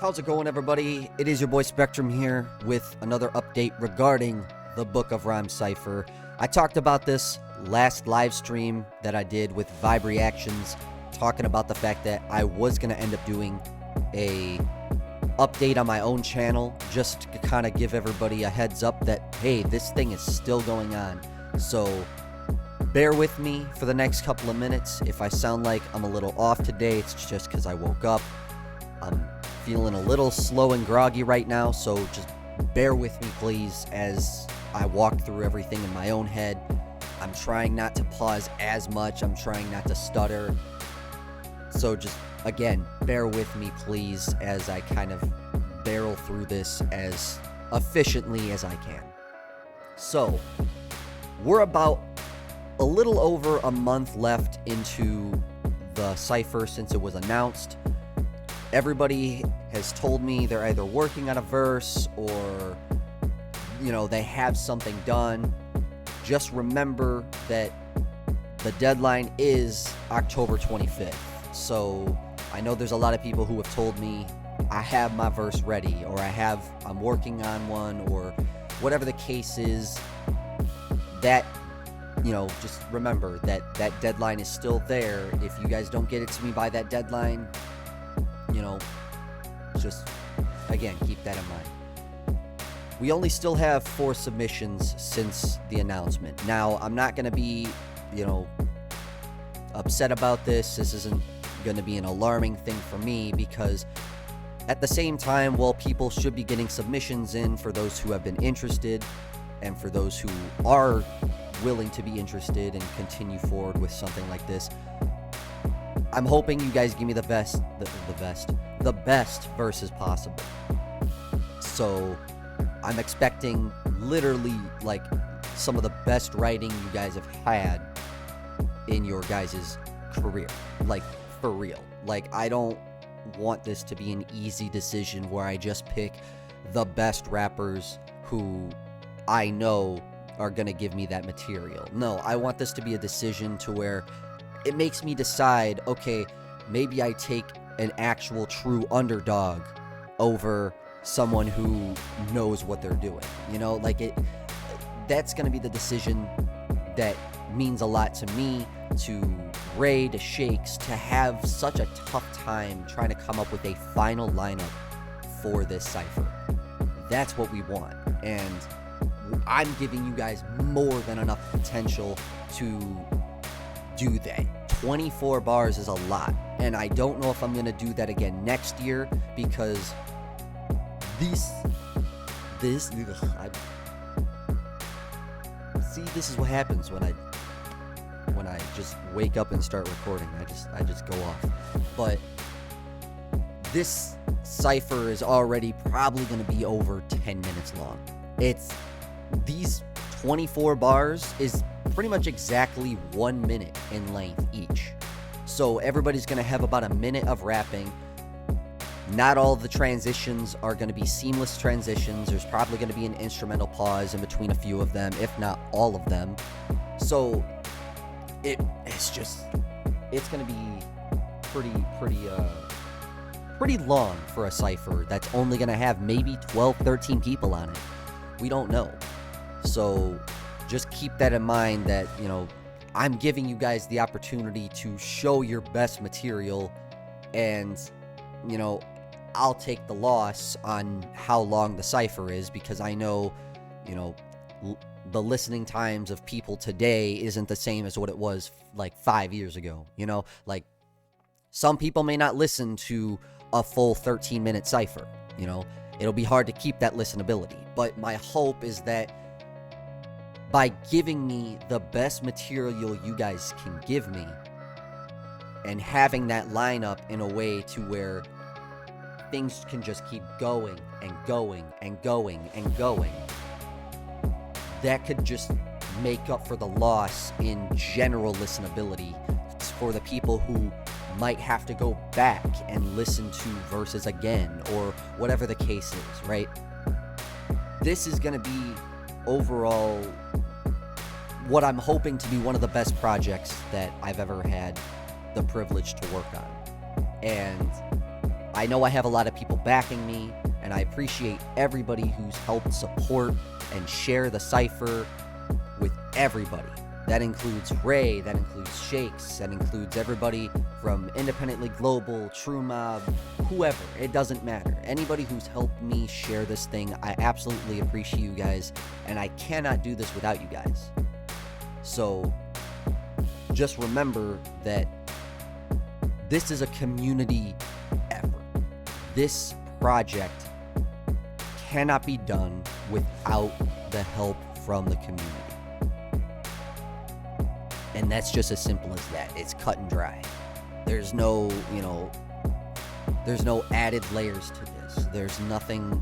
How's it going, everybody? It is your boy Spectrum here with another update regarding the Book of Rhyme Cypher. I talked about this last live stream that I did with Vibe Reactions, talking about the fact that I was going to end up doing a update on my own channel, just to kind of give everybody a heads up that, hey, this thing is still going on. So bear with me for the next couple of minutes. If I sound like I'm a little off today, it's just because I woke up. I'm feeling a little slow and groggy right now, so just bear with me, please, as I walk through everything in my own head. I'm trying not to pause as much. I'm trying not to stutter. So just, again, bear with me, please, as I kind of barrel through this as efficiently as I can. So, we're about a little over a month left into the Cypher since it was announced. Everybody has told me they're either working on a verse or, they have something done. Just remember that the deadline is October 25th. So I know there's a lot of people who have told me I have my verse ready, or I'm working on one, or whatever the case is. That, just remember that that deadline is still there. If you guys don't get it to me by that deadline, just, again, keep that in mind. We only still have 4 submissions since the announcement. Now, I'm not going to be, upset about this. This isn't going to be an alarming thing for me, because at the same time, while people should be getting submissions in for those who have been interested, and for those who are willing to be interested and continue forward with something like this, I'm hoping you guys give me the best verses possible. So I'm expecting literally like some of the best writing you guys have had in your guys' career. Like, for real. Like, I don't want this to be an easy decision where I just pick the best rappers who I know are going to give me that material. No, I want this to be a decision to where it makes me decide, okay, maybe I take an actual true underdog over someone who knows what they're doing. That's going to be the decision that means a lot to me, to Ray, to Shakes, to have such a tough time trying to come up with a final lineup for this Cypher. That's what we want, and I'm giving you guys more than enough potential to do that. 24 bars is a lot, and I don't know if I'm going to do that again next year, because this is what happens when I just wake up and start recording. I just go off. But this Cypher is already probably going to be over 10 minutes long. These 24 bars is pretty much exactly 1 minute in length each. So everybody's going to have about a minute of rapping. Not all of the transitions are going to be seamless transitions. There's probably going to be an instrumental pause in between a few of them, if not all of them. So it's going to be pretty long for a Cypher that's only going to have maybe 12, 13 people on it. We don't know. So just keep that in mind, that, I'm giving you guys the opportunity to show your best material, and, I'll take the loss on how long the Cypher is, because I know, the listening times of people today isn't the same as what it was like 5 years ago. Like, some people may not listen to a full 13-minute Cypher. It'll be hard to keep that listenability. But my hope is that by giving me the best material you guys can give me, and having that lineup in a way to where things can just keep going and going and going and going, that could just make up for the loss in general listenability for the people who might have to go back and listen to verses again, or whatever the case is, right? This is going to be overall what I'm hoping to be one of the best projects that I've ever had the privilege to work on. And I know I have a lot of people backing me, and I appreciate everybody who's helped support and share the Cypher with everybody. That includes Ray, that includes Shakes, that includes everybody from Independently Global, True Mob, whoever. It doesn't matter. Anybody who's helped me share this thing, I absolutely appreciate you guys, and I cannot do this without you guys. So just remember that this is a community effort. This project cannot be done without the help from the community. And that's just as simple as that. It's cut and dry. There's no, there's no added layers to this. There's nothing,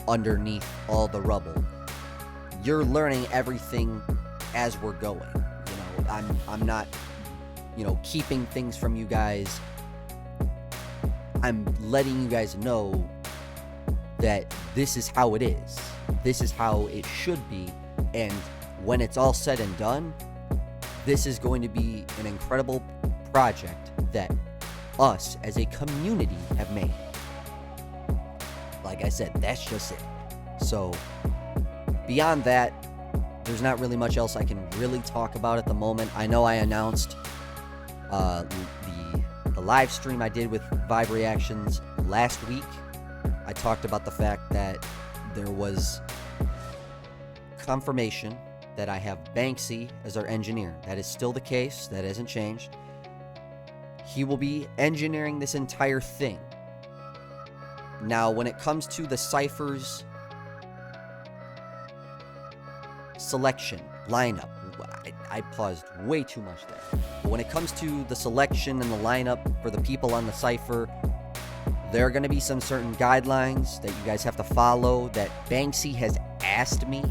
underneath all the rubble. You're learning everything as we're going. I'm not, keeping things from you guys. I'm letting you guys know that this is how it is. This is how it should be. And when it's all said and done, this is going to be an incredible project that us as a community have made. Like I said, that's just it. So beyond that, there's not really much else I can really talk about at the moment. I know I announced the live stream I did with Vibe Reactions last week. I talked about the fact that there was confirmation that I have Banksy as our engineer. That is still the case. That hasn't changed. He will be engineering this entire thing. Now, when it comes to the Cypher's selection, lineup, I paused way too much there. But when it comes to the selection and the lineup for the people on the Cypher, there are going to be some certain guidelines that you guys have to follow that Banksy has asked me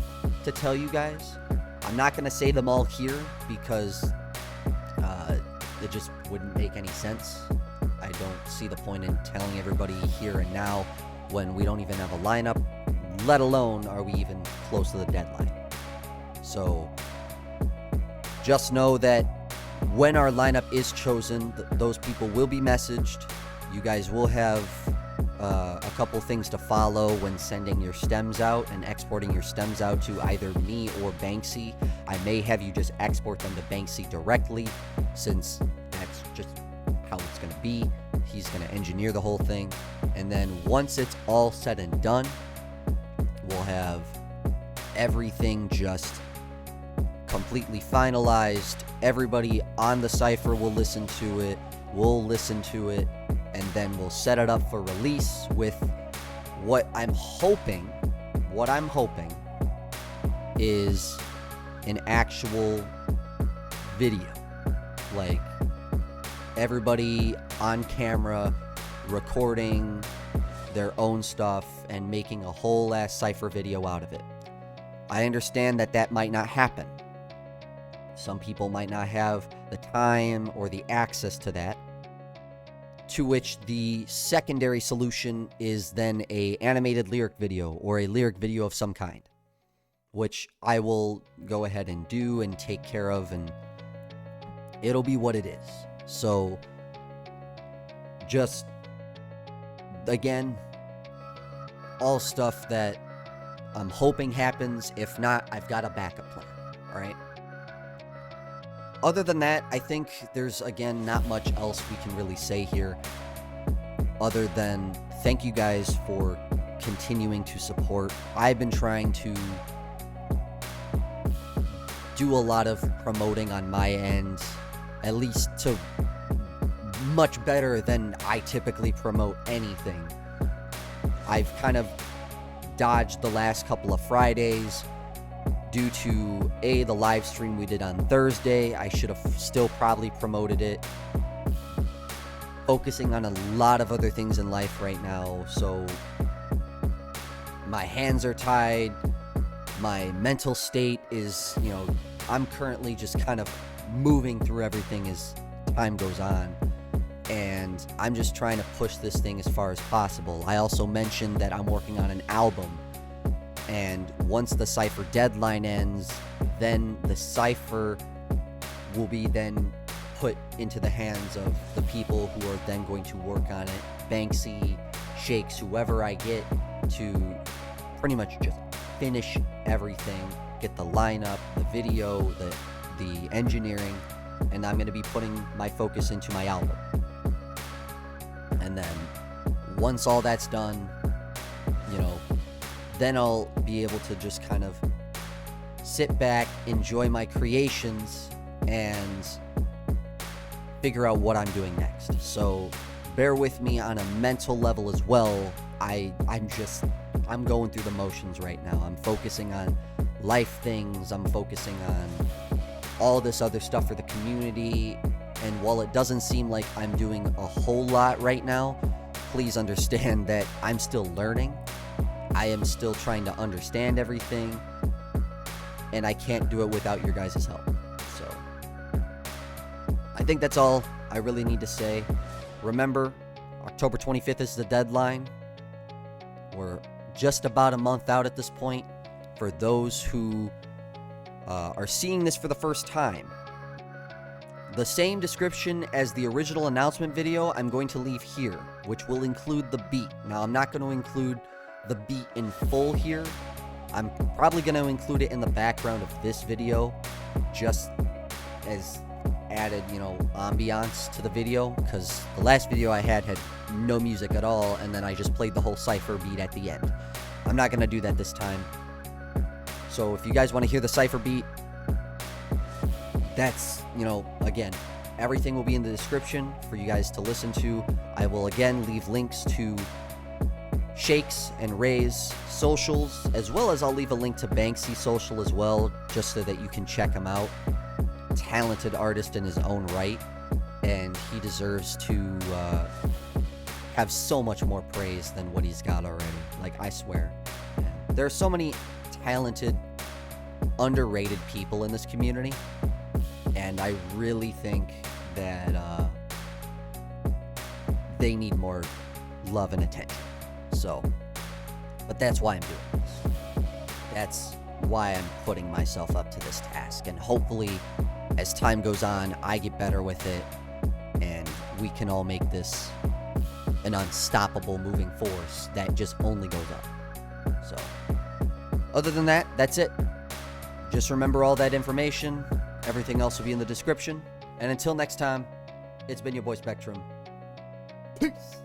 to tell you guys. I'm not going to say them all here because it just wouldn't make any sense. I don't see the point in telling everybody here and now when we don't even have a lineup, let alone are we even close to the deadline. So just know that when our lineup is chosen, those people will be messaged. You guys will have a couple things to follow when sending your stems out and exporting your stems out to either me or Banksy. I may have you just export them to Banksy directly, since that's just how it's going to be. He's going to engineer the whole thing. And then once it's all said and done, we'll have everything just completely finalized. Everybody on the Cypher will listen to it. We'll listen to it. And then we'll set it up for release with what I'm hoping is an actual video. Like everybody on camera recording their own stuff and making a whole ass Cypher video out of it. I understand that might not happen. Some people might not have the time or the access to that. To which the secondary solution is then a animated lyric video or a lyric video of some kind, which I will go ahead and do and take care of, and it'll be what it is. So just, again, all stuff that I'm hoping happens. If not, I've got a backup plan. All right. Other than that, I think there's, again, not much else we can really say here other than thank you guys for continuing to support. I've been trying to do a lot of promoting on my end, at least to much better than I typically promote anything. I've kind of dodged the last couple of Fridays due to the live stream we did on Thursday. I should have still probably promoted it. Focusing on a lot of other things in life right now, so my hands are tied. My mental state is, I'm currently just kind of moving through everything as time goes on, and I'm just trying to push this thing as far as possible. I also mentioned that I'm working on an album, and once the Cypher deadline ends, then the Cypher will be then put into the hands of the people who are then going to work on it Banksy, Shakes, whoever I get to pretty much just finish everything, get the lineup, the video, the engineering, and I'm going to be putting my focus into my album. And then once all that's done, then I'll be able to just kind of sit back, enjoy my creations, and figure out what I'm doing next. So bear with me on a mental level as well. I'm going through the motions right now. I'm focusing on life things. I'm focusing on all this other stuff for the community. And while it doesn't seem like I'm doing a whole lot right now, please understand that I'm still learning. I am still trying to understand everything, and I can't do it without your guys' help. So I think that's all I really need to say. Remember, October 25th is the deadline. We're just about a month out at this point. For those who are seeing this for the first time, the same description as the original announcement video I'm going to leave here, which will include the beat. Now, I'm not going to include the beat in full here. I'm probably going to include it in the background of this video, just as added, ambiance to the video, because the last video I had no music at all, and then I just played the whole Cypher beat at the end. I'm not going to do that this time. So if you guys want to hear the Cypher beat, that's, again, everything will be in the description for you guys to listen to. I will, again, leave links to Shakes and Ray's socials, as well as I'll leave a link to Banksy's social as well, just so that you can check him out. Talented artist in his own right, and he deserves to have so much more praise than what he's got already. Like, I swear. There are so many talented, underrated people in this community, and I really think that they need more love and attention. So, but that's why I'm doing this. That's why I'm putting myself up to this task, and hopefully as time goes on, I get better with it, and we can all make this an unstoppable moving force that just only goes up. So, other than that, that's it. Just remember all that information. Everything else will be in the description. And until next time, it's been your boy Spectrum. Peace.